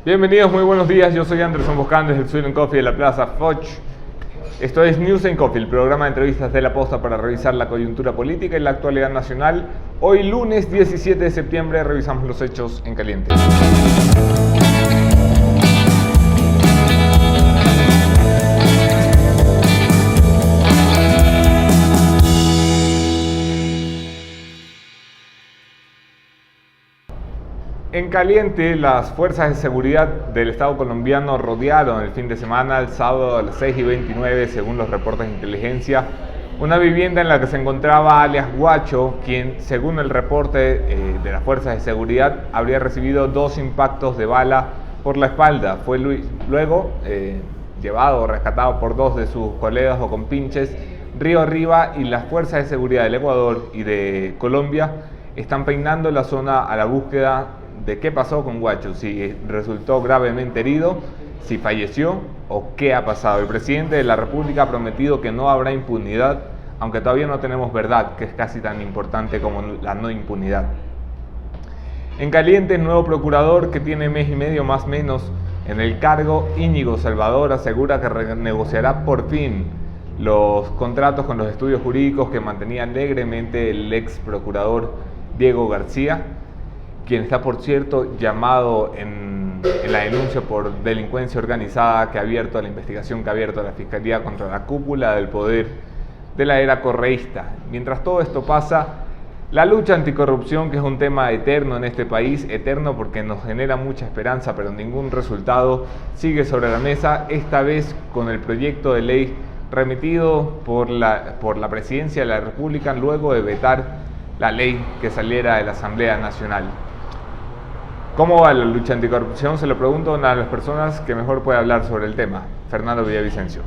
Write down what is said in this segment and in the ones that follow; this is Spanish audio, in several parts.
Bienvenidos, muy buenos días. Yo soy Anderson Boscan desde el Sweden Coffee de la Plaza Foch. Esto es News and Coffee, el programa de entrevistas de La Posta para revisar la coyuntura política y la actualidad nacional. Hoy lunes 17 de septiembre revisamos los hechos en caliente. En caliente, las fuerzas de seguridad del Estado colombiano rodearon el fin de semana, el sábado a las 6:29, según los reportes de inteligencia, una vivienda en la que se encontraba alias Guacho, quien, según el reporte de las fuerzas de seguridad, habría recibido 2 impactos de bala por la espalda. Fue luego llevado o rescatado por 2 de sus colegas o compinches río arriba, y las fuerzas de seguridad del Ecuador y de Colombia están peinando la zona a la búsqueda de qué pasó con Guacho, si resultó gravemente herido, si falleció o qué ha pasado. El presidente de la República ha prometido que no habrá impunidad, aunque todavía no tenemos verdad, que es casi tan importante como la no impunidad. En caliente, el nuevo procurador, que tiene mes y medio más o menos en el cargo, Íñigo Salvador, asegura que renegociará por fin los contratos con los estudios jurídicos que mantenía alegremente el ex procurador Diego García, quien está, por cierto, llamado en la denuncia por delincuencia organizada que ha abierto la investigación que ha abierto la Fiscalía contra la cúpula del poder de la era correísta. Mientras todo esto pasa, la lucha anticorrupción, que es un tema eterno en este país, eterno porque nos genera mucha esperanza pero ningún resultado, sigue sobre la mesa, esta vez con el proyecto de ley remitido por la Presidencia de la República luego de vetar la ley que saliera de la Asamblea Nacional. ¿Cómo va la lucha anticorrupción? Se lo pregunto a una de las personas que mejor puede hablar sobre el tema, Fernando Villavicencio.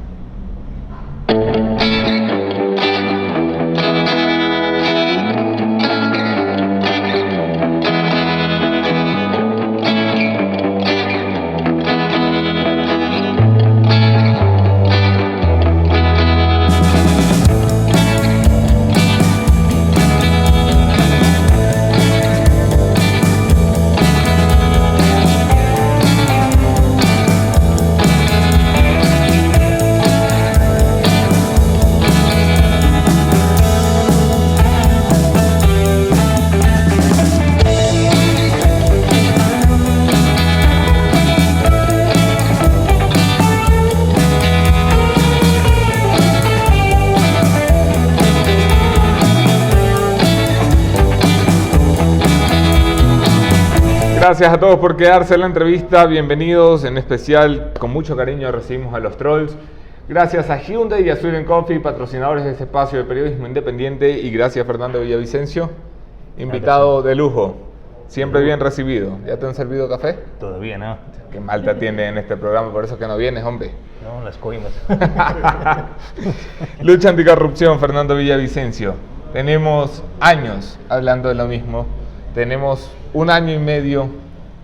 Gracias a todos por quedarse en la entrevista, bienvenidos, en especial con mucho cariño recibimos a los trolls. Gracias a Hyundai y a Sweden Coffee, patrocinadores de este espacio de periodismo independiente, y gracias a Fernando Villavicencio, invitado de lujo, siempre bien recibido. ¿Ya te han servido café? Todavía no. Qué mal te atiende en este programa, por eso que no vienes, hombre. No, las coimas. Lucha anticorrupción, Fernando Villavicencio. Tenemos años hablando de lo mismo. Tenemos 1 año y medio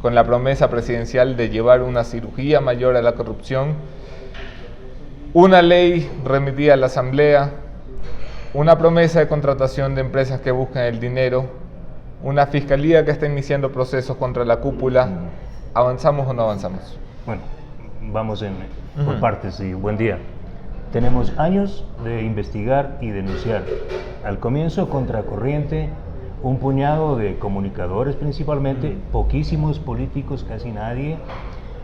con la promesa presidencial de llevar una cirugía mayor a la corrupción, una ley remitida a la Asamblea, una promesa de contratación de empresas que buscan el dinero, una fiscalía que está iniciando procesos contra la cúpula. ¿Avanzamos o no avanzamos? Bueno, vamos por partes y buen día. Tenemos años de investigar y denunciar. Al comienzo, contracorriente, un puñado de comunicadores principalmente, poquísimos políticos, casi nadie.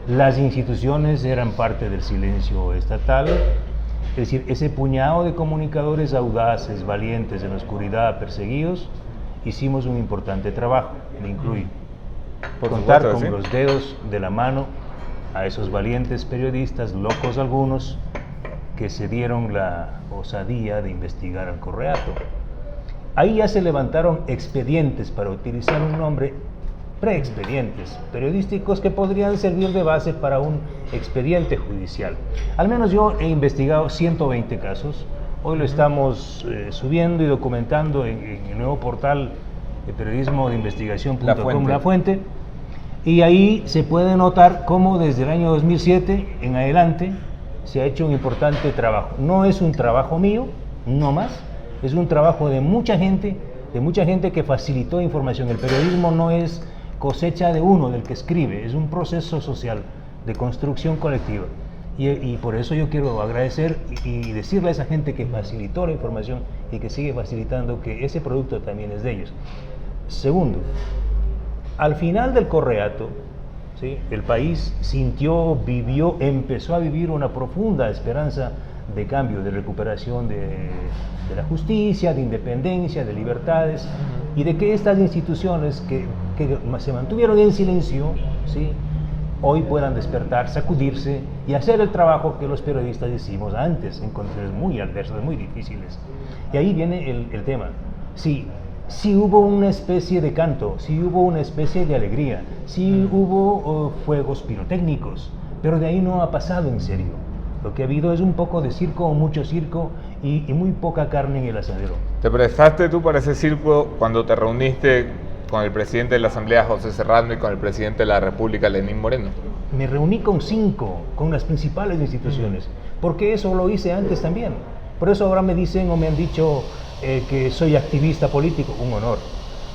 Las instituciones eran parte del silencio estatal. Es decir, ese puñado de comunicadores audaces, valientes, en la oscuridad, perseguidos, hicimos un importante trabajo, me incluyo. Por contar supuesto, con los dedos de la mano a esos valientes periodistas, locos algunos, que se dieron la osadía de investigar al Correato. Ahí ya se levantaron expedientes, para utilizar un nombre, preexpedientes periodísticos que podrían servir de base para un expediente judicial. Al menos yo he investigado 120 casos. Hoy lo estamos subiendo y documentando en el nuevo portal de periodismo de investigación.com, La Fuente. Y ahí se puede notar cómo desde el año 2007 en adelante se ha hecho un importante trabajo. No es un trabajo mío, no más. Es un trabajo de mucha gente que facilitó información. El periodismo no es cosecha de uno, del que escribe, es un proceso social de construcción colectiva. Y por eso yo quiero agradecer y decirle a esa gente que facilitó la información y que sigue facilitando que ese producto también es de ellos. Segundo, al final del correato, ¿sí?, el país sintió, vivió, empezó a vivir una profunda esperanza de cambio, de recuperación de la justicia, de independencia, de libertades, y de que estas instituciones que se mantuvieron en silencio, ¿sí?, hoy puedan despertar, sacudirse y hacer el trabajo que los periodistas hicimos antes, en condiciones muy adversas, muy difíciles. Y ahí viene el tema. Sí hubo una especie de canto, sí hubo una especie de alegría, sí hubo fuegos pirotécnicos, pero de ahí no ha pasado en serio. Lo que ha habido es un poco de circo, o mucho circo, y muy poca carne en el asadero. ¿Te prestaste tú para ese circo cuando te reuniste con el presidente de la Asamblea, José Serrano, y con el presidente de la República, Lenín Moreno? Me reuní con las principales instituciones, porque eso lo hice antes también. Por eso ahora me dicen o me han dicho que soy activista político, un honor.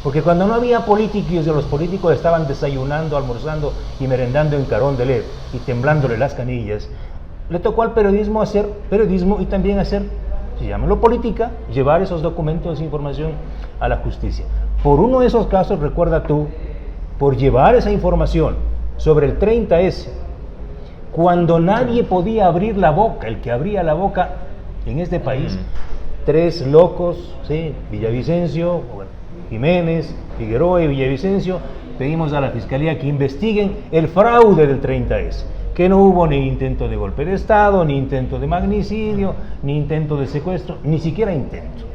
Porque cuando no había políticos, los políticos estaban desayunando, almorzando y merendando en Carón de Led y temblándole las canillas, le tocó al periodismo hacer periodismo y también hacer, se llama política, llevar esos documentos de información a la justicia. Por uno de esos casos, recuerda tú, por llevar esa información sobre el 30S, cuando nadie podía abrir la boca, el que abría la boca en este país, 3 locos, ¿sí?, Villavicencio, Jiménez, Figueroa y Villavicencio, pedimos a la Fiscalía que investiguen el fraude del 30S, que no hubo ni intento de golpe de Estado, ni intento de magnicidio, ni intento de secuestro, ni siquiera intento.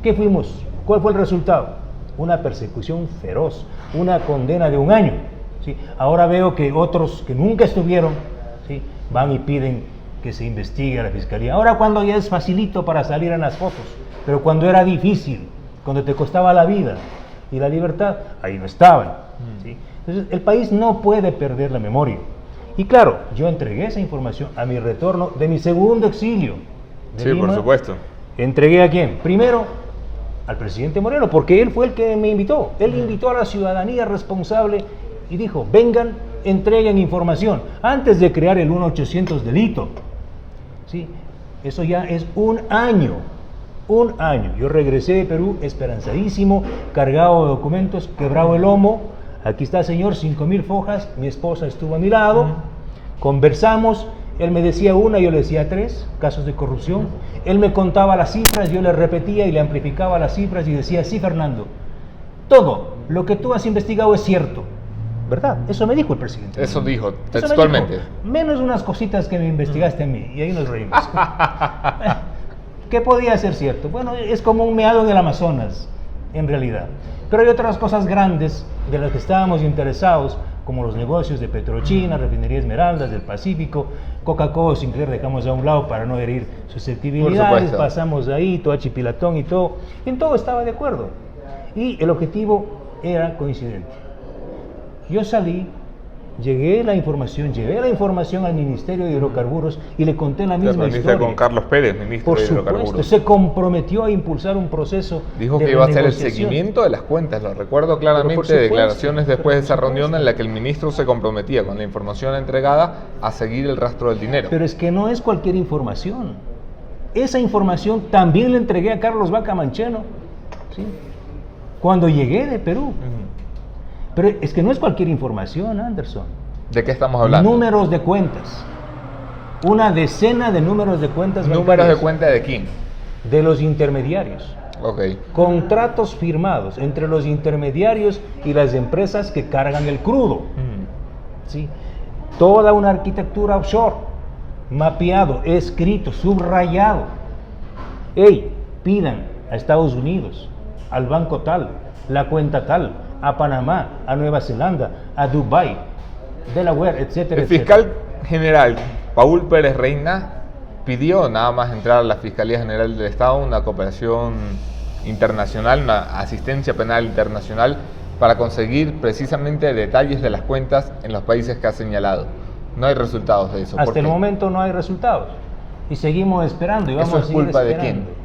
¿Qué fuimos? ¿Cuál fue el resultado? Una persecución feroz, una condena de 1 año, ¿sí? Ahora veo que otros que nunca estuvieron, ¿sí?, van y piden que se investigue a la Fiscalía. Ahora cuando ya es facilito para salir en las fotos, pero cuando era difícil, cuando te costaba la vida y la libertad, ahí no estaban, ¿sí? Entonces el país no puede perder la memoria. Y claro, yo entregué esa información a mi retorno de mi segundo exilio de Lima. Por supuesto. ¿Entregué a quién? Primero, al presidente Moreno, porque él fue el que me invitó. Él invitó a la ciudadanía responsable y dijo, vengan, entreguen información, antes de crear el 1-800 delito. ¿Sí? Eso ya es 1 año. 1 año. Yo regresé de Perú esperanzadísimo, cargado de documentos, quebrado el lomo. Aquí está, señor, 5.000 fojas. Mi esposa estuvo a mi lado. Conversamos. Él me decía 1, yo le decía 3 casos de corrupción. Él me contaba las cifras, yo le repetía y le amplificaba las cifras y decía, sí, Fernando, todo lo que tú has investigado es cierto. ¿Verdad? Eso me dijo el presidente. Eso dijo, textualmente. Dijo, menos unas cositas que me investigaste a mí. Y ahí nos reímos. ¿Qué podía ser cierto? Bueno, es como un meado del Amazonas, en realidad. Pero hay otras cosas grandes de las que estábamos interesados, como los negocios de Petrochina, Refinería Esmeraldas, del Pacífico, Coca-Cola, Sinclair dejamos a un lado para no herir susceptibilidades, pasamos ahí, Toachi Pilatón y todo. En todo estaba de acuerdo. Y el objetivo era coincidente. Yo salí, llevé la información al Ministerio de Hidrocarburos y le conté la misma historia. Con Carlos Pérez, ministro de Hidrocarburos. Por supuesto, se comprometió a impulsar un proceso. Dijo que iba a hacer el seguimiento de las cuentas, lo recuerdo claramente, declaraciones después de esa reunión en la que el ministro se comprometía con la información entregada a seguir el rastro del dinero. Pero es que no es cualquier información. Esa información también la entregué a Carlos Vaca Mancheno, ¿sí?, cuando llegué de Perú. Pero es que no es cualquier información, Anderson. ¿De qué estamos hablando? Números de cuentas. Una decena de números de cuentas. ¿Números de cuenta de quién? De los intermediarios. Okay. Contratos firmados entre los intermediarios y las empresas que cargan el crudo. ¿Sí? Toda una arquitectura offshore, mapeado, escrito, subrayado. Hey, pidan a Estados Unidos, al banco tal, la cuenta tal, a Panamá, a Nueva Zelanda, a Dubái, Delaware, etcétera. El fiscal general Paul Pérez Reina pidió nada más entrar a la Fiscalía General del Estado una cooperación internacional, una asistencia penal internacional para conseguir precisamente detalles de las cuentas en los países que ha señalado. No hay resultados de eso. Hasta el momento no hay resultados y seguimos esperando y vamos a seguir esperando. ¿Eso es culpa de quién?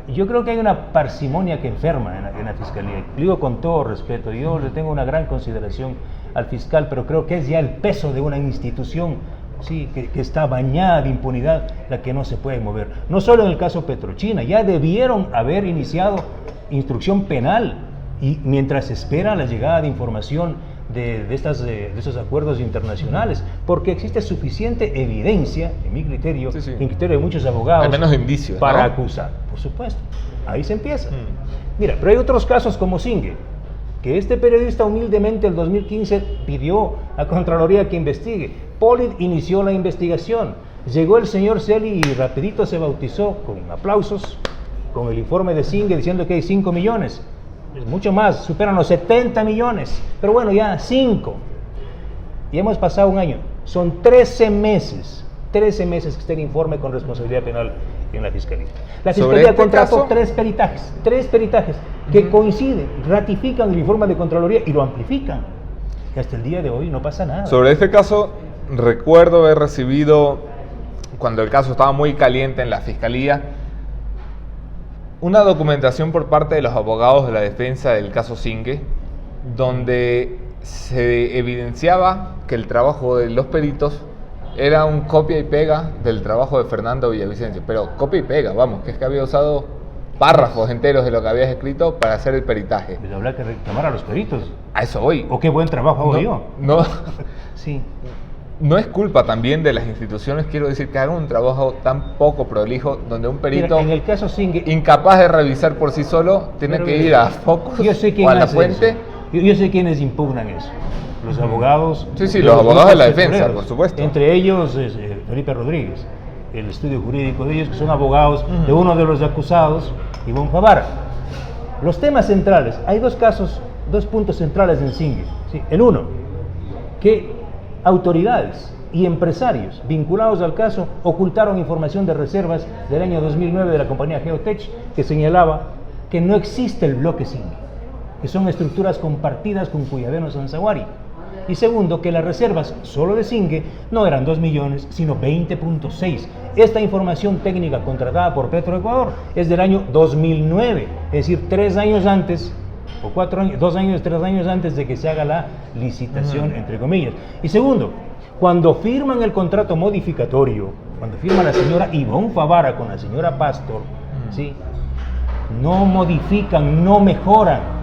Yo creo que hay una parsimonia que enferma en la Fiscalía. Digo con todo respeto, yo le tengo una gran consideración al fiscal, pero creo que es ya el peso de una institución, sí, que está bañada de impunidad, la que no se puede mover. No solo en el caso Petrochina, ya debieron haber iniciado instrucción penal y mientras se espera la llegada de información de estos acuerdos internacionales, porque existe suficiente evidencia, en mi criterio, en criterio de muchos abogados, al menos indicios, para ¿no? acusar, por supuesto. Ahí se empieza. Mira, pero hay otros casos como Singue, que este periodista humildemente en 2015 pidió a Contraloría que investigue. Polit inició la investigación. Llegó el señor Celi y rapidito se bautizó con aplausos, con el informe de Singue diciendo que hay 5 millones. Es mucho más, superan los 70 millones. Pero bueno, ya 5. Y hemos pasado un año. Son 13 meses que está el informe con responsabilidad penal en la Fiscalía. La Fiscalía contrató 3 peritajes que coinciden, ratifican el informe de Contraloría y lo amplifican. Y hasta el día de hoy no pasa nada. Sobre este caso, recuerdo haber recibido, cuando el caso estaba muy caliente en la Fiscalía, una documentación por parte de los abogados de la defensa del caso Singue, donde se evidenciaba que el trabajo de los peritos era un copia y pega del trabajo de Fernando Villavicencio. Pero copia y pega, vamos, que es que había usado párrafos enteros de lo que habías escrito para hacer el peritaje. Pero habrá que reclamar a los peritos. A eso voy. ¿O qué buen trabajo hago yo? No. Sí. No es culpa también de las instituciones, quiero decir, que hagan un trabajo tan poco prolijo, donde un perito, mira, en el caso Singue, incapaz de revisar por sí solo, tiene que ir a Focus o a la fuente. Yo sé quiénes impugnan eso. Los abogados. Sí, los abogados de la defensa, por supuesto. Entre ellos Felipe Rodríguez, el estudio jurídico de ellos, que son abogados de uno de los acusados, Ivonne Favara. Los temas centrales, hay 2 casos, 2 puntos centrales en Singue. ¿Sí? El uno, que autoridades y empresarios vinculados al caso ocultaron información de reservas del año 2009 de la compañía Geotech que señalaba que no existe el bloque Singue, que son estructuras compartidas con Cuyabeno Sanzaguari. Y segundo, que las reservas solo de Singue no eran 2 millones, sino 20.6. Esta información técnica contratada por Petroecuador es del año 2009, es decir, 3 años antes, o 4 años, 2 años, 3 años antes de que se haga la licitación, entre comillas. Y segundo, cuando firman el contrato modificatorio, cuando firma la señora Ivonne Favara con la señora Pastor, ¿sí? No modifican, no mejoran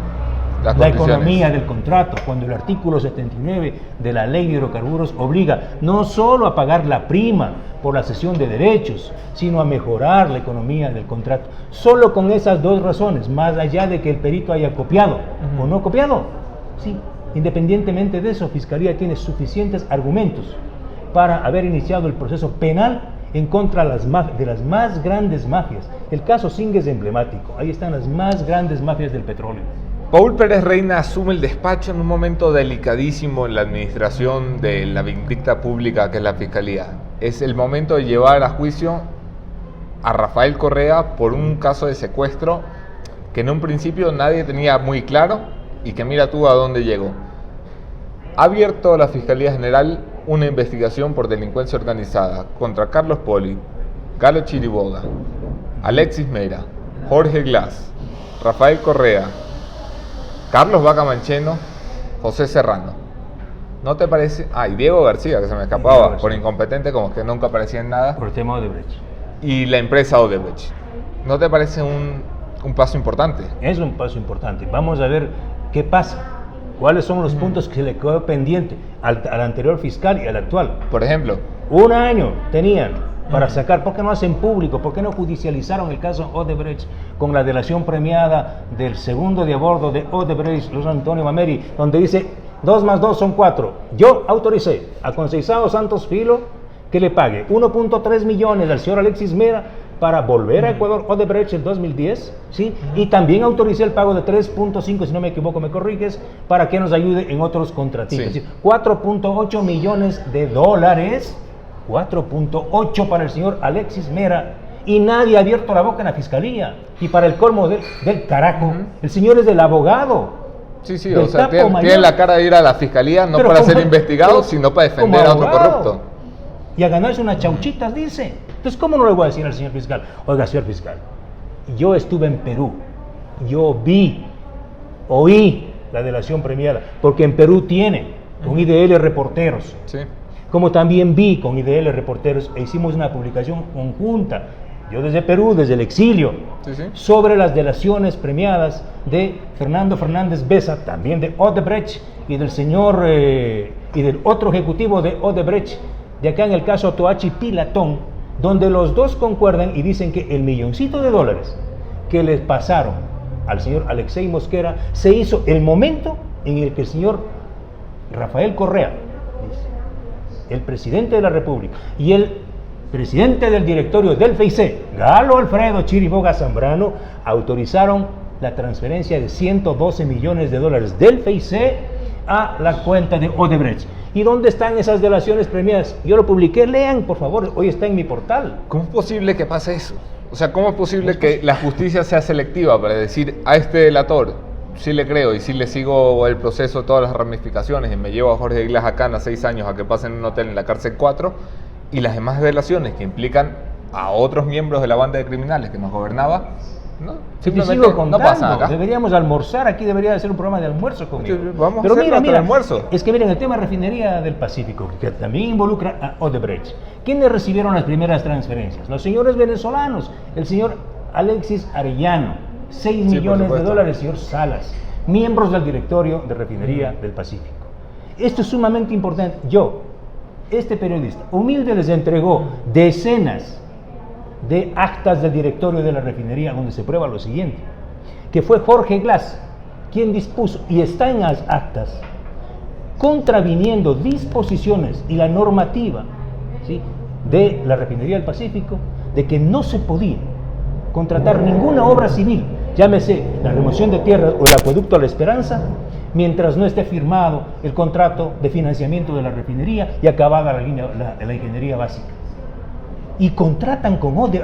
la economía del contrato, cuando el artículo 79 de la Ley de Hidrocarburos obliga no solo a pagar la prima por la cesión de derechos, sino a mejorar la economía del contrato. Solo con esas 2 razones, más allá de que el perito haya copiado o no copiado, sí, independientemente de eso, Fiscalía tiene suficientes argumentos para haber iniciado el proceso penal en contra de las más grandes mafias. El caso Singue es emblemático, ahí están las más grandes mafias del petróleo. Paul Pérez Reina asume el despacho en un momento delicadísimo en la administración de la vindicta pública que es la Fiscalía. Es el momento de llevar a juicio a Rafael Correa por un caso de secuestro que en un principio nadie tenía muy claro y que mira tú a dónde llegó. Ha abierto la Fiscalía General una investigación por delincuencia organizada contra Carlos Poli, Galo Chiriboga, Alexis Mera, Jorge Glass, Rafael Correa, Carlos Vaca Mancheno, José Serrano. ¿No te parece? Y Diego García, que se me escapaba, por incompetente, como que nunca aparecía en nada. Por el tema Odebrecht. Y la empresa Odebrecht. ¿No te parece un paso importante? Es un paso importante. Vamos a ver qué pasa. ¿Cuáles son los puntos que se le quedó pendiente al anterior fiscal y al actual? Por ejemplo. 1 año tenían para sacar. ¿Por qué no hacen público? ¿Por qué no judicializaron el caso Odebrecht con la delación premiada del segundo de a bordo de Odebrecht, Luis Antonio Mameri, donde dice 2 más 2 son 4? Yo autoricé a Conceizado Santos Filo que le pague 1.3 millones al señor Alexis Mera para volver a Ecuador Odebrecht en 2010, ¿sí? Y también autoricé el pago de 3.5, si no me equivoco, me corriges, para que nos ayude en otros contratistas. Sí. 4.8 millones de dólares, 4.8 para el señor Alexis Mera, y nadie ha abierto la boca en la Fiscalía. Y para el colmo del carajo, el señor es el abogado. Sí, o sea, tiene la cara de ir a la Fiscalía no para ser investigado, sino para defender a otro corrupto. Y a ganarse unas chauchitas, dice. Entonces, ¿cómo no le voy a decir al señor fiscal? Oiga, señor fiscal, Yo estuve en Perú, yo oí la delación premiada, porque en Perú tiene con IDL Reporteros, Sí. como también vi con IDL Reporteros e hicimos una publicación conjunta, yo desde Perú, desde el exilio, Sí, sí. sobre las delaciones premiadas de Fernando Fernández Besa, también de Odebrecht, y del señor y del otro ejecutivo de Odebrecht, de acá en el caso Toachi Pilatón, donde los dos concuerdan y dicen que el milloncito de dólares que les pasaron al señor Alexei Mosquera se hizo el momento en el que el señor Rafael Correa, dice, el presidente de la República y el presidente del directorio del FEICE, Galo Alfredo Chiriboga Zambrano, autorizaron la transferencia de 112 millones de dólares del FEICE a la cuenta de Odebrecht. ¿Y dónde están esas delaciones premiadas? Yo lo publiqué, lean por favor, hoy está en mi portal. ¿Cómo es posible que pase eso? O sea, ¿cómo es posible que la justicia sea selectiva para decir a este delator sí le creo y sí le sigo el proceso, todas las ramificaciones y me llevo a Jorge Iglesia Jacana 6 años a que pase en un hotel en la cárcel 4 y las demás delaciones que implican a otros miembros de la banda de criminales que nos gobernaba? No, simplemente no pasa acá. Deberíamos almorzar, aquí debería de ser un programa de almuerzo conmigo. Vamos Pero a hacerlo hasta el almuerzo. Es que miren, el tema refinería del Pacífico, que también involucra a Odebrecht. ¿Quiénes recibieron las primeras transferencias? Los señores venezolanos, el señor Alexis Arellano, 6 millones de dólares, el señor Salas, miembros del directorio de refinería del Pacífico. Esto es sumamente importante. Este periodista humilde les entregó decenas de actas del directorio de la refinería donde se prueba lo siguiente, que fue Jorge Glass quien dispuso, y está en las actas, contraviniendo disposiciones y la normativa, ¿sí?, de la refinería del Pacífico, de que no se podía contratar ninguna obra civil, llámese la remoción de tierras o el acueducto a la Esperanza, mientras no esté firmado el contrato de financiamiento de la refinería y acabada la ingeniería básica. Y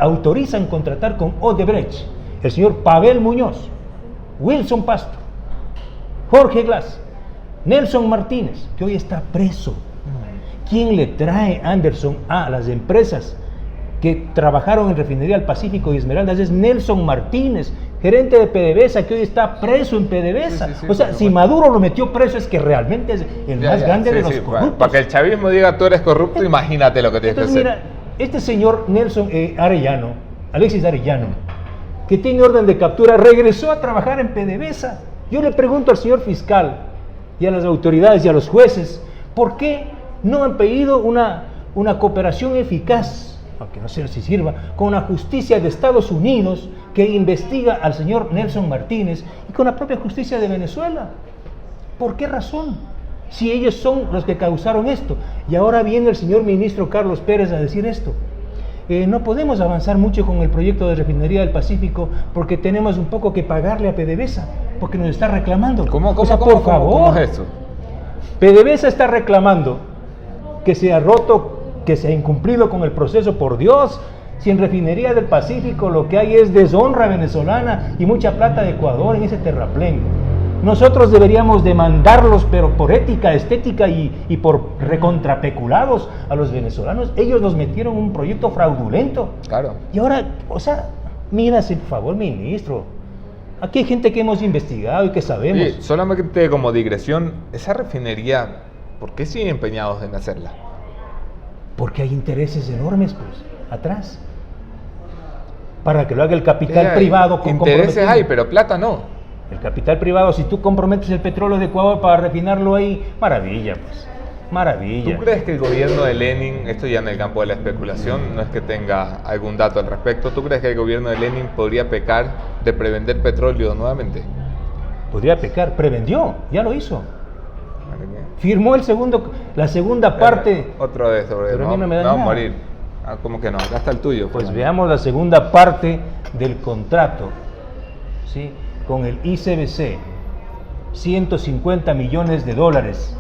autorizan contratar con Odebrecht el señor Pavel Muñoz, Wilson Pasto, Jorge Glass, Nelson Martínez, que hoy está preso. ¿Quién le trae Anderson a las empresas que trabajaron en Refinería del Pacífico y Esmeraldas? Es Nelson Martínez, gerente de PDVSA, que hoy está preso en PDVSA. O sea, si Maduro lo metió preso es que realmente es el más grande de los corruptos. Para que el chavismo diga tú eres corrupto, imagínate lo que tienes que hacer. Mira, este señor Nelson Alexis Arellano, que tiene orden de captura, regresó a trabajar en PDVSA. Yo le pregunto al señor fiscal y a las autoridades y a los jueces, ¿por qué no han pedido una cooperación eficaz, aunque no sé si sirva, con la justicia de Estados Unidos que investiga al señor Nelson Martínez y con la propia justicia de Venezuela? ¿Por qué razón? Si ellos son los que causaron esto. Y ahora viene el señor ministro Carlos Pérez a decir esto. No podemos avanzar mucho con el proyecto de refinería del Pacífico porque tenemos un poco que pagarle a PDVSA, porque nos está reclamando. ¿Cómo es eso? PDVSA está reclamando que se ha roto, que se ha incumplido con el proceso. Por Dios, si en Refinería del Pacífico lo que hay es deshonra venezolana y mucha plata de Ecuador en ese terraplén. Nosotros deberíamos demandarlos, pero por ética, estética y por recontrapeculados a los venezolanos. Ellos nos metieron un proyecto fraudulento. Claro. Y ahora, mírase, por favor, ministro. Aquí hay gente que hemos investigado y que sabemos. Sí, solamente como digresión, esa refinería, ¿por qué siguen empeñados en hacerla? Porque hay intereses enormes, pues, atrás. Para que lo haga el capital privado. Intereses hay, pero plata no. El capital privado, si tú comprometes el petróleo de Ecuador para refinarlo ahí, maravilla, pues, maravilla. ¿Tú crees que el gobierno de Lenin, esto ya en el campo de la especulación, no es que tenga algún dato al respecto, ¿tú crees que el gobierno de Lenin podría pecar de prevender petróleo nuevamente? Podría pecar, prevendió, ya lo hizo. Firmó la segunda parte. Otro de eso, pero a mí no me da nada. Vamos a morir. ¿Cómo que no? Acá está el tuyo. Pues veamos la segunda parte del contrato, ¿sí?, con el ICBC, 150 millones de dólares,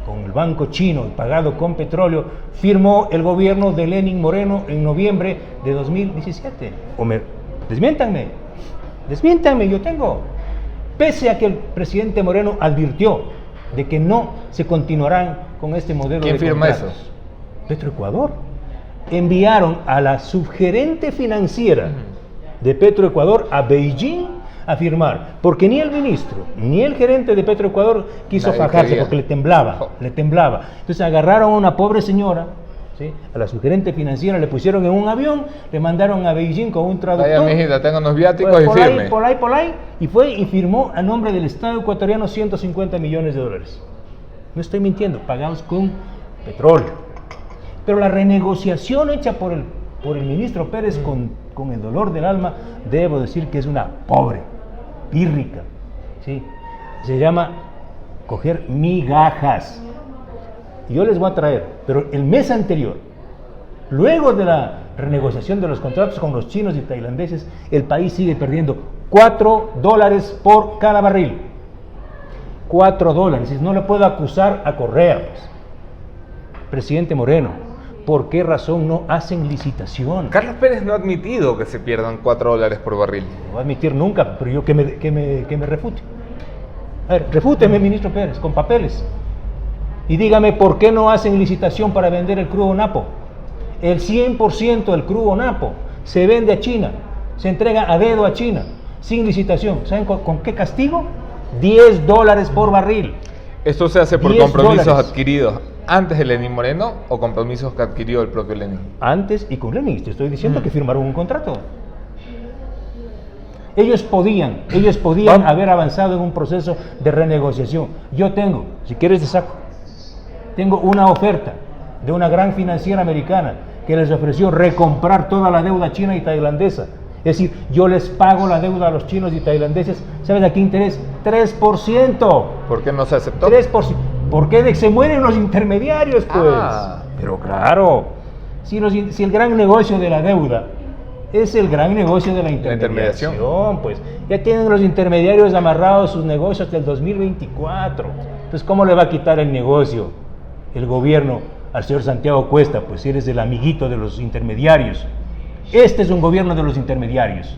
con el banco chino y pagado con petróleo, firmó el gobierno de Lenín Moreno en noviembre de 2017. Desmiéntanme, yo tengo. Pese a que el presidente Moreno advirtió de que no se continuarán con este modelo de contratos. ¿Quién firma eso? Petroecuador. Enviaron a la subgerente financiera de Petroecuador a Beijing a firmar, porque ni el ministro, ni el gerente de Petroecuador quiso fajarse porque le temblaba. Entonces agarraron a una pobre señora, ¿sí?, a la subgerente financiera, le pusieron en un avión, le mandaron a Beijing con un traductor. Vaya, mijita, tengo unos viáticos y firme. Por ahí, y fue y firmó a nombre del Estado ecuatoriano 150 millones de dólares. No estoy mintiendo, pagados con petróleo. Pero la renegociación hecha por el ministro Pérez con el dolor del alma, debo decir que es una pobre, pírrica, ¿sí? Se llama coger migajas. Yo les voy a traer, pero el mes anterior, luego de la renegociación de los contratos con los chinos y tailandeses, el país sigue perdiendo $4 por cada barril. $4. No le puedo acusar a Correa, pues. Presidente Moreno, ¿por qué razón no hacen licitación? Carlos Pérez no ha admitido que se pierdan $4 por barril. No va a admitir nunca, pero yo que me refute. A ver, refúteme, ministro Pérez, con papeles. Y dígame por qué no hacen licitación para vender el crudo napo. El 100% del crudo napo se vende a China, se entrega a dedo a China, sin licitación. ¿Saben con qué castigo? $10 por barril. ¿Esto se hace por compromisos $10. adquiridos antes de Lenín Moreno o compromisos que adquirió el propio Lenín? Antes y con Lenín. Te estoy diciendo que firmaron un contrato. Ellos podían haber avanzado en un proceso de renegociación. Yo tengo, si quieres te saco, tengo una oferta de una gran financiera americana que les ofreció recomprar toda la deuda china y tailandesa. Es decir, yo les pago la deuda a los chinos y tailandeses. ¿Sabes a qué interés? 3%. ¿Por qué no se aceptó? 3%. Porque se mueren los intermediarios, pues. Pero claro, si el gran negocio de la deuda es el gran negocio de la intermediación, pues ya tienen los intermediarios amarrados sus negocios hasta el 2024. Entonces, ¿cómo le va a quitar el negocio el gobierno al señor Santiago Cuesta? Pues si eres el amiguito de los intermediarios. Este es un gobierno de los intermediarios.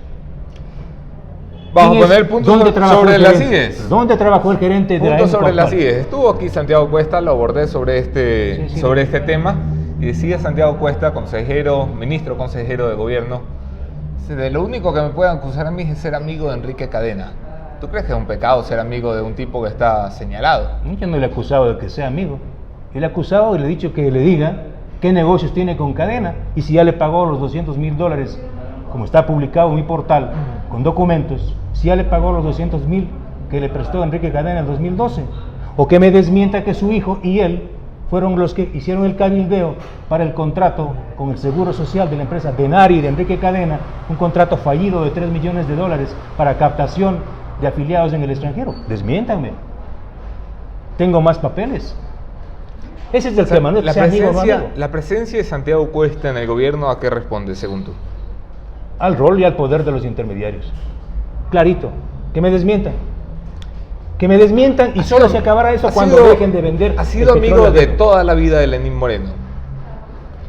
Vamos a poner el punto sobre las IES. ¿Dónde trabajó el gerente de la Punto sobre las IES. Estuvo aquí Santiago Cuesta, lo abordé sobre este tema, y decía Santiago Cuesta, ministro consejero de gobierno, de lo único que me pueden acusar a mí es ser amigo de Enrique Cadena. ¿Tú crees que es un pecado ser amigo de un tipo que está señalado? Yo no le he acusado de que sea amigo. Le he acusado y le he dicho que le diga qué negocios tiene con Cadena y si ya le pagó los $200,000, como está publicado en mi portal, con documentos, si ya le pagó los $200,000 que le prestó Enrique Cadena en el 2012, o que me desmienta que su hijo y él fueron los que hicieron el cabildeo para el contrato con el Seguro Social de la empresa Denari de Enrique Cadena, un contrato fallido de $3 millones para captación de afiliados en el extranjero. Desmiéntanme. Tengo más papeles. Ese es el tema, ¿no? La presencia de Santiago Cuesta en el gobierno, ¿a qué responde, según tú? Al rol y al poder de los intermediarios. Clarito, que me desmientan. Que me desmientan y solo se acabará eso cuando dejen de vender. Ha sido amigo de toda la vida de Lenín Moreno.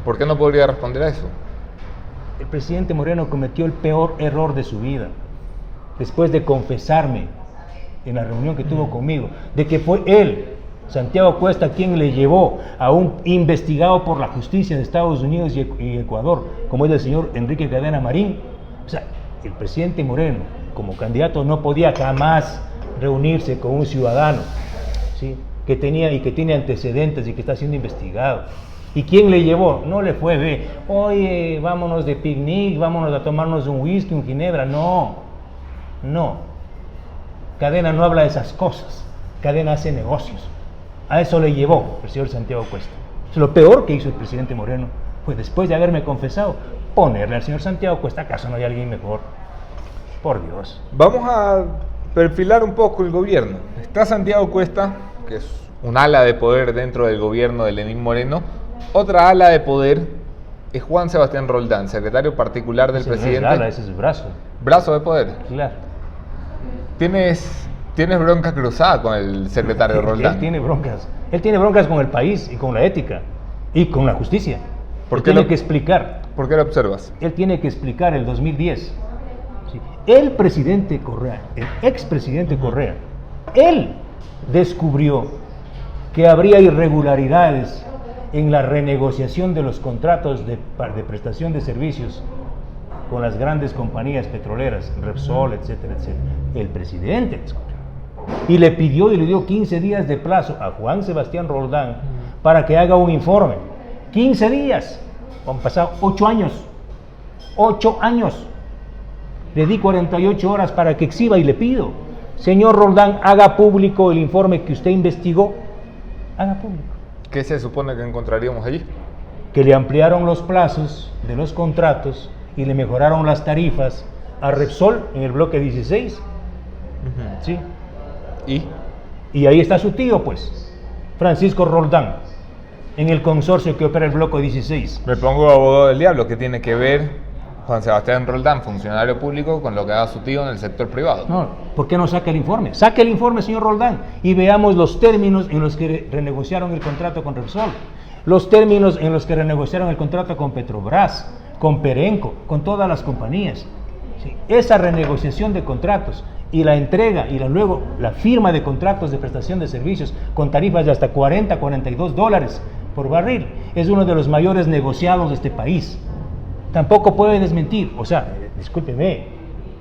¿Por qué no podría responder a eso? El presidente Moreno cometió el peor error de su vida. Después de confesarme en la reunión que tuvo conmigo, de que fue él, Santiago Cuesta, quien le llevó a un investigado por la justicia de Estados Unidos y Ecuador, como es el señor Enrique Cadena Marín. O sea, el presidente Moreno, como candidato, no podía jamás reunirse con un ciudadano, ¿sí?, que tiene antecedentes y que está siendo investigado. ¿Y quién le llevó? No le fue, oye, vámonos de picnic, vámonos a tomarnos un whisky, un ginebra. No. Cadena no habla de esas cosas. Cadena hace negocios. A eso le llevó el señor Santiago Cuesta. Lo peor que hizo el presidente Moreno fue, después de haberme confesado, ponerle al señor Santiago Cuesta. ¿Acaso no hay alguien mejor? Por Dios. Vamos a perfilar un poco el gobierno. Está Santiago Cuesta, que es un ala de poder dentro del gobierno de Lenín Moreno. Otra ala de poder es Juan Sebastián Roldán, secretario particular del presidente. No es ala, ese es el brazo. ¿Brazo de poder? Claro. ¿Tienes bronca cruzada con el secretario Roldán? Él tiene broncas con el país y con la ética y con la justicia. ¿Por qué que explicar? ¿Por qué lo observas? Él tiene que explicar el 2010. ¿Sí? El presidente Correa, el expresidente Correa, él descubrió que habría irregularidades en la renegociación de los contratos de prestación de servicios con las grandes compañías petroleras, Repsol, etcétera, etcétera. El presidente discutió. Y le pidió y le dio 15 días de plazo a Juan Sebastián Roldán para que haga un informe. 15 días. Han pasado 8 años. 8 años. Le di 48 horas para que exhiba y le pido, señor Roldán, haga público el informe que usted investigó. Haga público. ¿Qué se supone que encontraríamos allí? Que le ampliaron los plazos de los contratos y le mejoraron las tarifas a Repsol en el bloque 16. ¿Sí? Y ahí está su tío, pues, Francisco Roldán, en el consorcio que opera el bloque 16. Me pongo abogado del diablo. ¿Qué tiene que ver Juan Sebastián Roldán, funcionario público, con lo que haga su tío en el sector privado? No, ¿por qué no saca el informe? Saque el informe, señor Roldán, y veamos los términos en los que renegociaron el contrato con Repsol, los términos en los que renegociaron el contrato con Petrobras, con Perenco, con todas las compañías. Sí, esa renegociación de contratos y la entrega y luego la firma de contratos de prestación de servicios con tarifas de hasta 40, 42 dólares por barril es uno de los mayores negociados de este país. Tampoco puede desmentir, o sea, discúlpeme,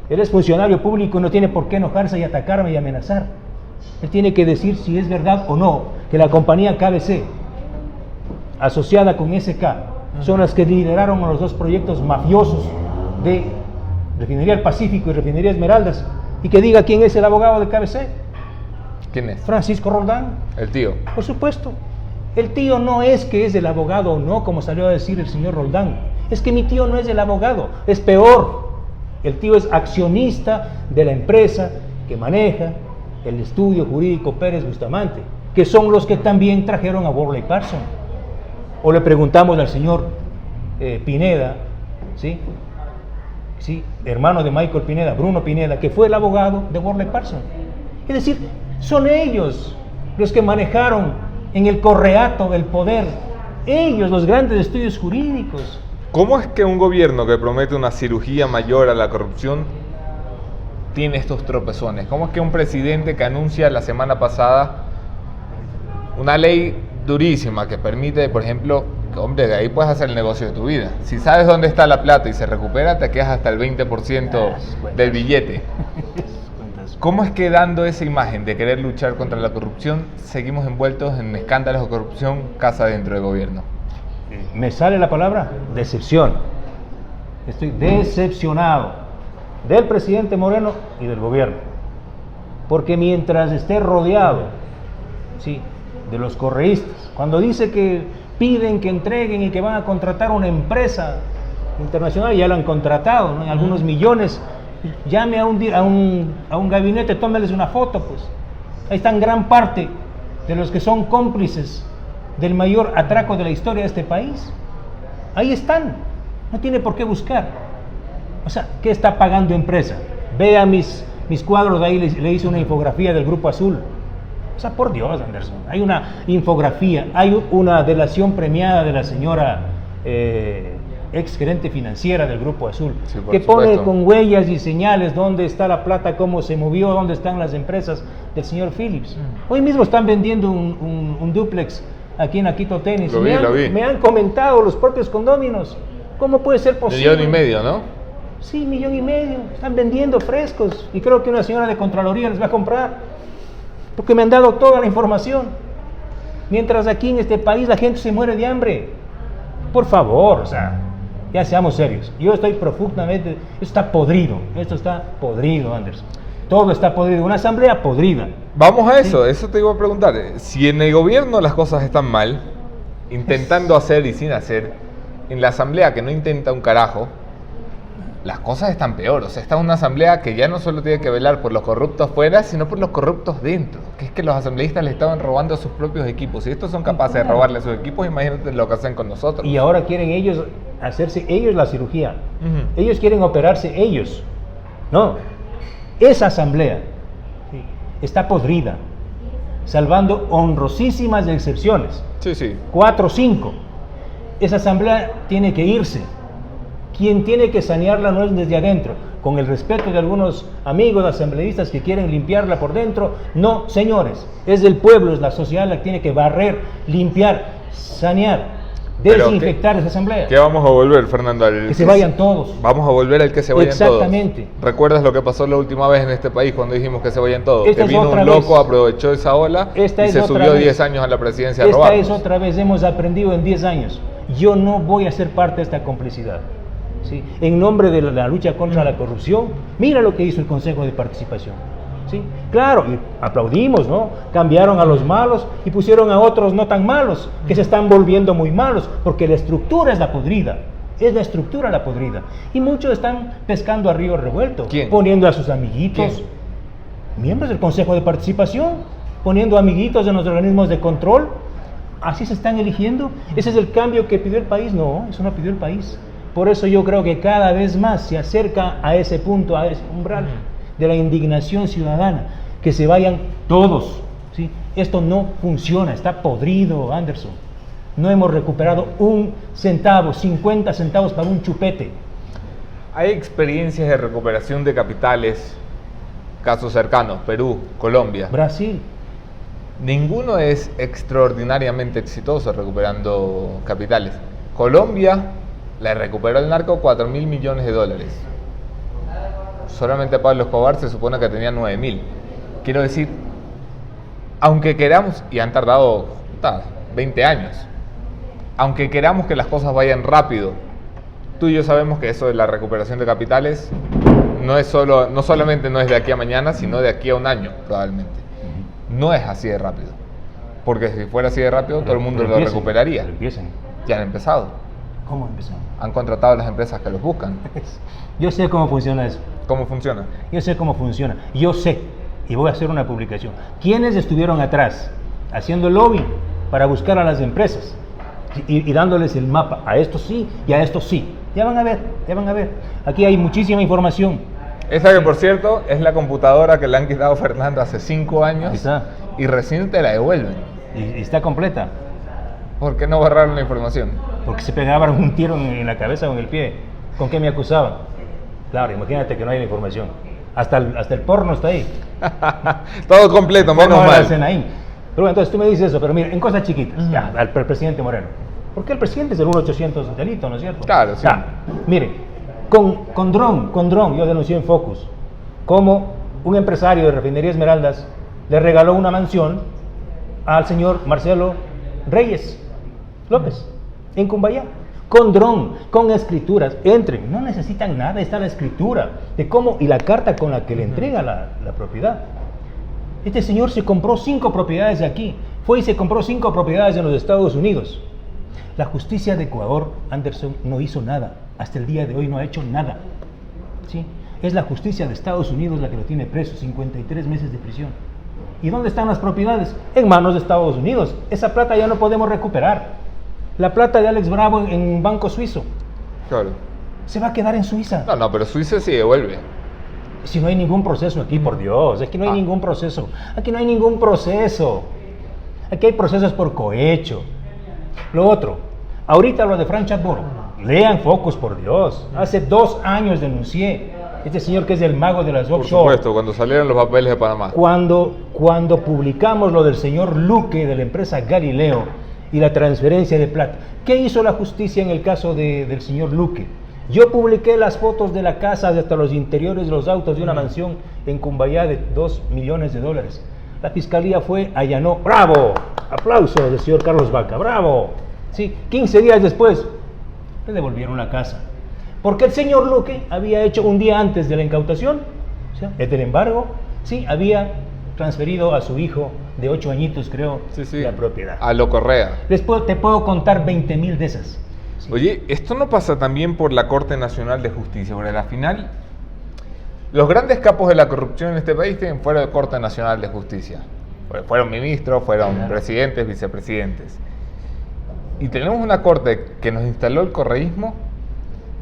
él es funcionario público y no tiene por qué enojarse y atacarme y amenazar. Él tiene que decir si es verdad o no que la compañía KBC, asociada con SK, son las que lideraron los dos proyectos mafiosos de Refinería del Pacífico y Refinería Esmeraldas, y que diga quién es el abogado de KBC. ¿Quién es? Francisco Roldán. El tío. Por supuesto. El tío no es que es el abogado o no, como salió a decir el señor Roldán. Es que mi tío no es el abogado, es peor. El tío es accionista de la empresa que maneja el estudio jurídico Pérez Bustamante, que son los que también trajeron a Worley Parsons. O le preguntamos al señor Pineda, ¿sí? Sí, hermano de Michael Pineda, Bruno Pineda, que fue el abogado de Worley Parsons. Es decir, son ellos los que manejaron en el correato del poder, ellos, los grandes estudios jurídicos. ¿Cómo es que un gobierno que promete una cirugía mayor a la corrupción tiene estos tropezones? ¿Cómo es que un presidente que anuncia la semana pasada una ley durísima que permite, por ejemplo, hombre, de ahí puedes hacer el negocio de tu vida? Si sabes dónde está la plata y se recupera, te quedas hasta el 20% del billete. ¿Cómo es que dando esa imagen de querer luchar contra la corrupción, seguimos envueltos en escándalos de corrupción casa dentro del gobierno? Me sale la palabra decepción. Estoy decepcionado del presidente Moreno y del gobierno. Porque mientras esté rodeado, sí, de los correístas, cuando dice que piden que entreguen y que van a contratar una empresa internacional, ya lo han contratado, ¿no? En algunos millones, llame a un gabinete, tómeles una foto, pues. Ahí están gran parte de los que son cómplices del mayor atraco de la historia de este país. Ahí están, no tiene por qué buscar. O sea, ¿qué está pagando empresa? Vea mis cuadros, de ahí le hice una infografía del Grupo Azul. O sea, por Dios, Anderson, hay una infografía, hay una delación premiada de la señora ex gerente financiera del Grupo Azul, sí, que pone con huellas y señales dónde está la plata, cómo se movió, dónde están las empresas del señor Phillips. Hoy mismo están vendiendo un dúplex aquí en Aquito Tenis. Lo vi. Me han comentado los propios condóminos. ¿Cómo puede ser posible? 1,5 millones, ¿no? Sí, 1,5 millones. Están vendiendo frescos. Y creo que una señora de Contraloría les va a comprar. Porque me han dado toda la información. Mientras aquí en este país la gente se muere de hambre. Por favor, o sea, ya seamos serios. Yo estoy profundamente... Esto está podrido, Anderson. Todo está podrido. Una asamblea podrida. Vamos a eso, sí. Eso te iba a preguntar. Si en el gobierno las cosas están mal, intentando hacer y sin hacer, en la asamblea que no intenta un carajo, las cosas están peor. O sea, está una asamblea que ya no solo tiene que velar por los corruptos fuera, sino por los corruptos dentro. Que es que los asambleístas le estaban robando a sus propios equipos. Si estos son capaces de robarle a sus equipos, imagínate lo que hacen con nosotros. Y ahora quieren ellos hacerse la cirugía. Ellos quieren operarse ellos. No. Esa asamblea está podrida, salvando honrosísimas excepciones. Sí. 4 o 5. Esa asamblea tiene que irse. Quien tiene que sanearla no es desde adentro, con el respeto de algunos amigos asambleístas que quieren limpiarla por dentro. No, señores, es del pueblo, es la sociedad la que tiene que barrer, limpiar, sanear. desinfectar esa asamblea. ¿Qué vamos a volver, Fernando? Que se vayan todos. Vamos a volver al que se vayan todos. Exactamente. ¿Recuerdas lo que pasó la última vez en este país cuando dijimos que se vayan todos? Esta que vino un loco, aprovechó esa ola y se subió 10 años a la presidencia a robarnos. Esta es otra vez, hemos aprendido en 10 años. Yo no voy a ser parte de esta complicidad. ¿Sí? En nombre de la lucha contra la corrupción, mira lo que hizo el Consejo de Participación. ¿Sí? Claro, y aplaudimos, ¿no? Cambiaron a los malos y pusieron a otros no tan malos, que se están volviendo muy malos, porque la estructura es la podrida. Es la estructura la podrida. Y muchos están pescando a río revuelto. ¿Quién? Poniendo a sus amiguitos, ¿Quién? Miembros del Consejo de Participación, poniendo amiguitos en los organismos de control. Así se están eligiendo. Ese es el cambio que pidió el país. No, eso no pidió el país. Por eso yo creo que cada vez más se acerca a ese punto, a ese umbral de la indignación ciudadana, que se vayan todos, ¿sí? Esto no funciona, está podrido, Anderson. No hemos recuperado un centavo, 50 centavos para un chupete. Hay experiencias de recuperación de capitales, casos cercanos, Perú, Colombia. Brasil. Ninguno es extraordinariamente exitoso recuperando capitales. Colombia le recuperó el narco 4.000 millones de dólares. Solamente Pablo Escobar se supone que tenía 9.000. Quiero decir, aunque queramos, y han tardado 20 años, aunque queramos que las cosas vayan rápido, tú y yo sabemos que eso de la recuperación de capitales no solamente no es de aquí a mañana, sino de aquí a un año, probablemente. No es así de rápido. Porque si fuera así de rápido, todo el mundo lo recuperaría. Ya han empezado. ¿Cómo empezó? Han contratado a las empresas que los buscan. Yo sé cómo funciona eso. ¿Cómo funciona? Yo sé cómo funciona. Yo sé, y voy a hacer una publicación. ¿Quiénes estuvieron atrás haciendo lobby para buscar a las empresas y dándoles el mapa? A esto sí y a esto sí. Ya van a ver, ya van a ver. Aquí hay muchísima información. Esa que, por cierto, es la computadora que le han quitado a Fernando hace 5 años y recién te la devuelven. Y está completa. ¿Por qué no borraron la información? Porque se pegaban un tiro en la cabeza o en el pie. ¿Con qué me acusaban? Claro, imagínate que no hay la información. Hasta el porno está ahí. Todo completo, menos mal. Pero bueno, entonces tú me dices eso, pero mira, en cosas chiquitas, ya, al presidente Moreno. Porque el presidente es el 1800 delito, ¿no es cierto? Claro, sí. Ya, mire, con dron, yo denuncié en Focus, como un empresario de Refinería Esmeraldas le regaló una mansión al señor Marcelo Reyes López, en Cumbayá. Con dron, con escrituras, entren, no necesitan nada, está la escritura de cómo y la carta con la que le entrega la propiedad. Este señor se compró 5 propiedades de aquí, fue y se compró 5 propiedades en los Estados Unidos. La justicia de Ecuador, Anderson, no hizo nada, hasta el día de hoy no ha hecho nada. ¿Sí? Es la justicia de Estados Unidos la que lo tiene preso, 53 meses de prisión. ¿Y dónde están las propiedades? En manos de Estados Unidos. Esa plata ya no podemos recuperar. La plata de Alex Bravo en un banco suizo. Claro. Se va a quedar en Suiza. No, pero Suiza sí devuelve. Si no hay ningún proceso aquí, por Dios, aquí no hay ningún proceso. Aquí no hay ningún proceso. Aquí hay procesos por cohecho. Lo otro, ahorita lo de Frank Chatboro. Lean Focus, por Dios. Hace 2 años denuncié. Este señor que es el mago de las offshore. Por supuesto, cuando salieron los papeles de Panamá. Cuando publicamos lo del señor Luque de la empresa Galileo y la transferencia de plata. ¿Qué hizo la justicia en el caso del señor Luque? Yo publiqué las fotos de la casa, hasta los interiores de los autos de una mansión en Cumbayá de $2 millones. La fiscalía fue, allanó, ¡bravo! Aplauso del señor Carlos Vaca, ¡bravo! ¿Sí? 15 días después, le devolvieron la casa. Porque el señor Luque había hecho un día antes de la incautación, ¿sí? Del embargo, sí, había transferido a su hijo de 8 añitos, creo, la propiedad. A lo Correa. Después te puedo contar 20.000 de esas. Sí. Oye, esto no pasa también por la Corte Nacional de Justicia, porque al final los grandes capos de la corrupción en este país tienen fuera de Corte Nacional de Justicia. Fueron ministros, fueron presidentes, vicepresidentes. Y tenemos una corte que nos instaló el correísmo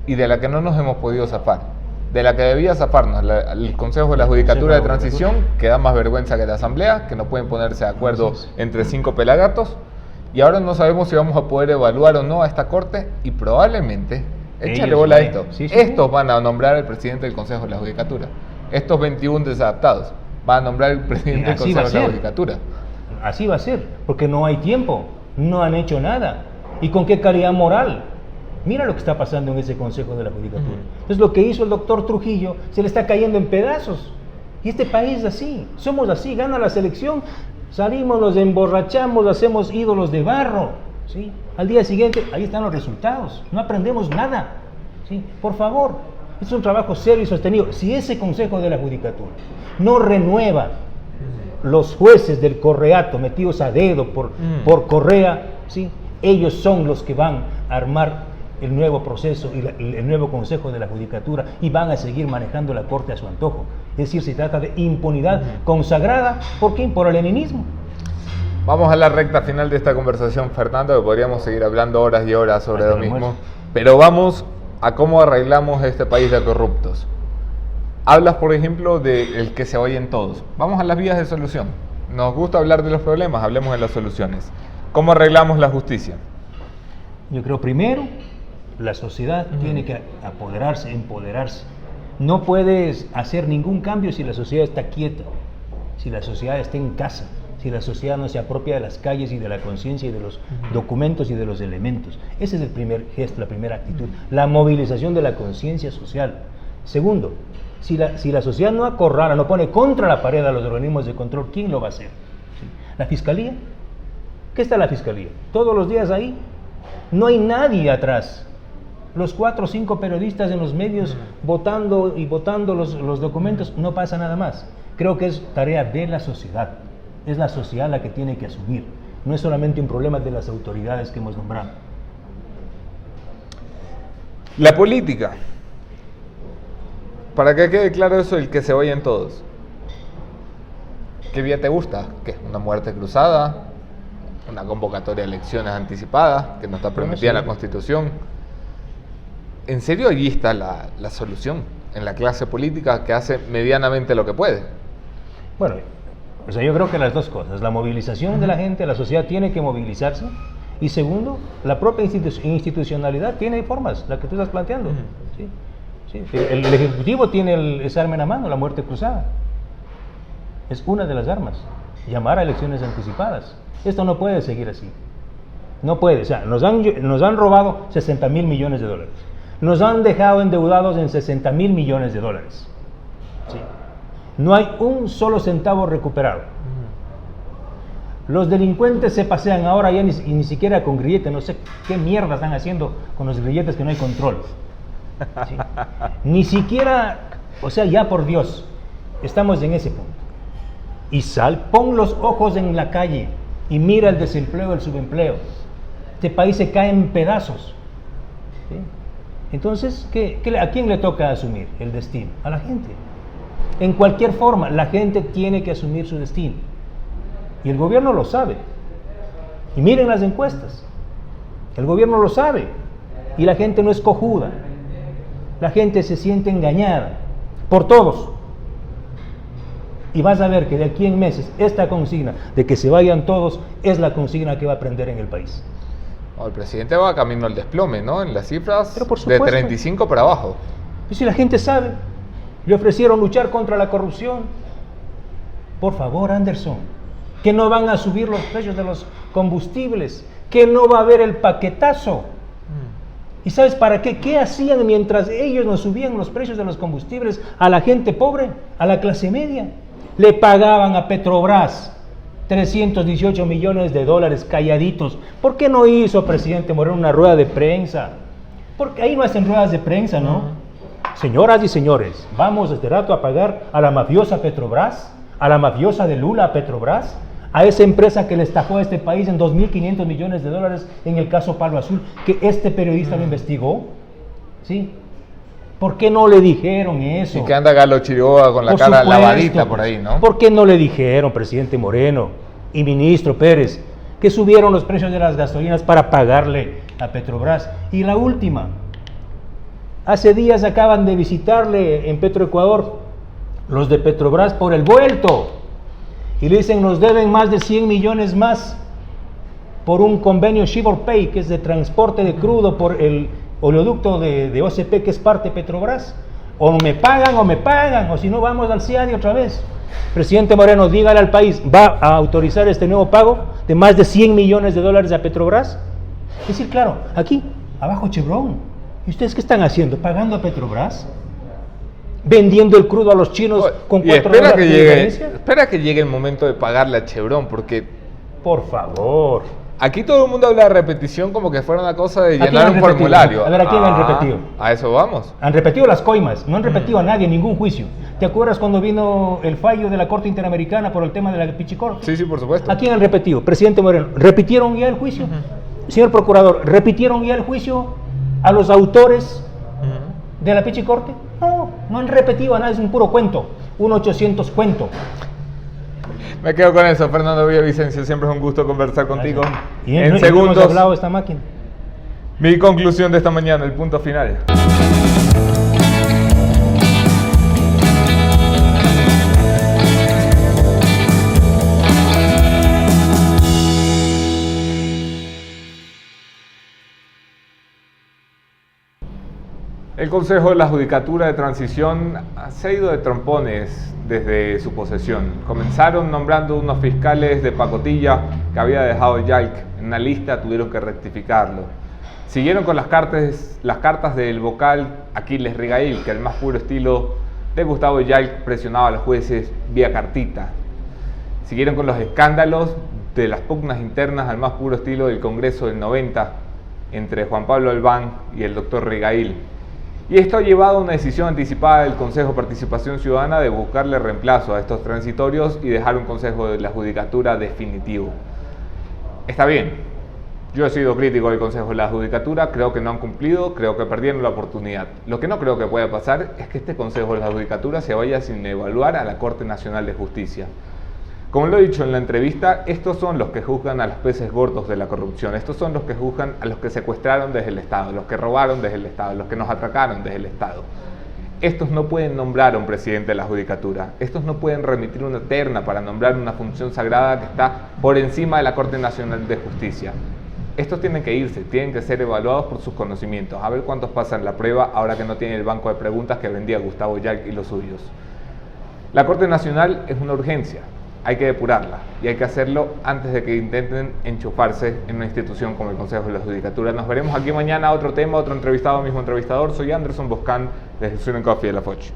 y de la que no nos hemos podido zafar. De la que debía zafarnos el Consejo de la Judicatura de Transición, que da más vergüenza que la Asamblea, que no pueden ponerse de acuerdo entre 5 pelagatos, y ahora no sabemos si vamos a poder evaluar o no a esta Corte, y probablemente, échale bola a esto, estos van a nombrar al presidente del Consejo de la Judicatura, estos 21 desadaptados van a nombrar al presidente del Consejo de la Judicatura. Así va a ser, porque no hay tiempo, no han hecho nada. ¿Y con qué calidad moral? Mira lo que está pasando en ese Consejo de la Judicatura. Entonces lo que hizo el doctor Trujillo se le está cayendo en pedazos. Y este país es así, somos así, gana la selección, salimos, nos emborrachamos, hacemos ídolos de barro, ¿sí? Al día siguiente, ahí están los resultados, no aprendemos nada, ¿sí? Por favor, es un trabajo serio y sostenido. Si ese Consejo de la Judicatura no renueva los jueces del correato metidos a dedo por Correa, ¿sí? Ellos son los que van a armar el nuevo proceso y el nuevo Consejo de la Judicatura y van a seguir manejando la Corte a su antojo. Es decir, se trata de impunidad consagrada. ¿Por qué? Por el leninismo. Vamos a la recta final de esta conversación, Fernando, que podríamos seguir hablando horas y horas sobre lo mismo. Pero vamos a cómo arreglamos este país de corruptos. Hablas, por ejemplo, del que se oyen todos. Vamos a las vías de solución. Nos gusta hablar de los problemas, hablemos de las soluciones. ¿Cómo arreglamos la justicia? Yo creo, primero, la sociedad tiene que apoderarse, empoderarse. No puedes hacer ningún cambio si la sociedad está quieta, si la sociedad está en casa, si la sociedad no se apropia de las calles y de la conciencia y de los documentos y de los elementos. Ese es el primer gesto, la primera actitud, la movilización de la conciencia social. Segundo, si la sociedad no acorrala, no pone contra la pared a los organismos de control, ¿quién lo va a hacer? ¿Sí? ¿La Fiscalía? ¿Qué está la Fiscalía? Todos los días ahí. No hay nadie atrás. Los 4 o 5 periodistas en los medios votando los documentos, no pasa nada más. Creo que es tarea de la sociedad. Es la sociedad la que tiene que asumir. No es solamente un problema de las autoridades que hemos nombrado. La política. Para que quede claro eso, el que se oyen todos. ¿Qué vía te gusta? ¿Qué? ¿Una muerte cruzada? ¿Una convocatoria de elecciones anticipadas que no está permitida en la Constitución? ¿En serio allí está la solución? En la clase política que hace medianamente lo que puede. Bueno, o sea, yo creo que las dos cosas. La movilización de la gente, la sociedad tiene que movilizarse. Y segundo, la propia institucionalidad tiene formas, la que tú estás planteando. ¿Sí? Sí. El Ejecutivo tiene ese arma en la mano, la muerte cruzada. Es una de las armas. Llamar a elecciones anticipadas. Esto no puede seguir así. No puede. O sea, nos han robado 60,000 millones de dólares. Nos han dejado endeudados en 60,000 millones de dólares. ¿Sí? No hay un solo centavo recuperado. Los delincuentes se pasean ahora ya ni siquiera con grilletes. No sé qué mierda están haciendo con los grilletes que no hay control. ¿Sí? Ni siquiera, o sea, ya por Dios, estamos en ese punto. Y pon los ojos en la calle y mira el desempleo, el subempleo. Este país se cae en pedazos. ¿Sí? Entonces, ¿a quién le toca asumir el destino? A la gente. En cualquier forma, la gente tiene que asumir su destino. Y el gobierno lo sabe. Y miren las encuestas. El gobierno lo sabe. Y la gente no es cojuda. La gente se siente engañada por todos. Y vas a ver que de aquí en meses esta consigna de que se vayan todos es la consigna que va a prender en el país. El presidente va camino al desplome, ¿no? En las cifras de 35 para abajo. Y si la gente sabe, le ofrecieron luchar contra la corrupción. Por favor, Anderson, que no van a subir los precios de los combustibles, que no va a haber el paquetazo. ¿Y sabes para qué? ¿Qué hacían mientras ellos nos subían los precios de los combustibles a la gente pobre, a la clase media? Le pagaban a Petrobras 318 millones de dólares calladitos. ¿Por qué no hizo, presidente Moreno, una rueda de prensa? Porque ahí no hacen ruedas de prensa, ¿no? Señoras y señores, vamos este rato a pagar a la mafiosa Petrobras, a la mafiosa de Lula a Petrobras, a esa empresa que le estafó a este país en 2.500 millones de dólares en el caso Palo Azul, que este periodista lo investigó. ¿Sí? ¿Por qué no le dijeron eso? Y que anda Galo Chiriboga con la cara lavadita por ahí, ¿no? ¿Por qué no le dijeron, presidente Moreno y ministro Pérez, que subieron los precios de las gasolinas para pagarle a Petrobras? Y la última, hace días acaban de visitarle en Petroecuador los de Petrobras por el vuelto y le dicen nos deben más de 100 millones más por un convenio Ship Pay, que es de transporte de crudo por el oleoducto de OCP, que es parte de Petrobras. O me pagan, o si no vamos al CIADI otra vez. Presidente Moreno, dígale al país, ¿va a autorizar este nuevo pago de más de 100 millones de dólares a Petrobras? Es decir, claro, aquí, abajo Chevron. ¿Y ustedes qué están haciendo? ¿Pagando a Petrobras? ¿Vendiendo el crudo a los chinos con 4 dólares de diferencia? Espera que llegue el momento de pagarle a Chevron, porque... Por favor. Aquí todo el mundo habla de repetición como que fuera una cosa de llenar un formulario. A ver, ¿a quién han repetido? A eso vamos. Han repetido las coimas, no han repetido a nadie en ningún juicio. ¿Te acuerdas cuando vino el fallo de la Corte Interamericana por el tema de la Pichicorte? Sí, por supuesto. ¿A quién han repetido? Presidente Moreno, ¿repitieron ya el juicio? Señor Procurador, ¿repitieron ya el juicio a los autores de la Pichicorte? No han repetido a nadie, es un puro cuento, un 800 cuento. Me quedo con eso, Fernando Villavicencio, siempre es un gusto conversar contigo. Y en segundos hemos hablado de esta máquina. Mi conclusión de esta mañana, el punto final. El Consejo de la Judicatura de Transición se ha ido de trompones desde su posesión. Comenzaron nombrando unos fiscales de pacotilla que había dejado Yalc en una lista, tuvieron que rectificarlo. Siguieron con las cartas del vocal Aquiles Rigail, que al más puro estilo de Gustavo Yalc presionaba a los jueces vía cartita. Siguieron con los escándalos de las pugnas internas al más puro estilo del Congreso del 90 entre Juan Pablo Albán y el doctor Rigail. Y esto ha llevado a una decisión anticipada del Consejo de Participación Ciudadana de buscarle reemplazo a estos transitorios y dejar un Consejo de la Judicatura definitivo. Está bien, yo he sido crítico del Consejo de la Judicatura, creo que no han cumplido, creo que perdieron la oportunidad. Lo que no creo que pueda pasar es que este Consejo de la Judicatura se vaya sin evaluar a la Corte Nacional de Justicia. Como lo he dicho en la entrevista, estos son los que juzgan a los peces gordos de la corrupción, estos son los que juzgan a los que secuestraron desde el Estado, los que robaron desde el Estado, los que nos atracaron desde el Estado. Estos no pueden nombrar a un presidente de la Judicatura, estos no pueden remitir una terna para nombrar una función sagrada que está por encima de la Corte Nacional de Justicia. Estos tienen que irse, tienen que ser evaluados por sus conocimientos, a ver cuántos pasan la prueba ahora que no tienen el banco de preguntas que vendía Gustavo Yalc y los suyos. La Corte Nacional es una urgencia. Hay que depurarla y hay que hacerlo antes de que intenten enchufarse en una institución como el Consejo de la Judicatura. Nos veremos aquí mañana, otro tema, otro entrevistado, mismo entrevistador. Soy Anderson Boscan desde Student Coffee de La Foch.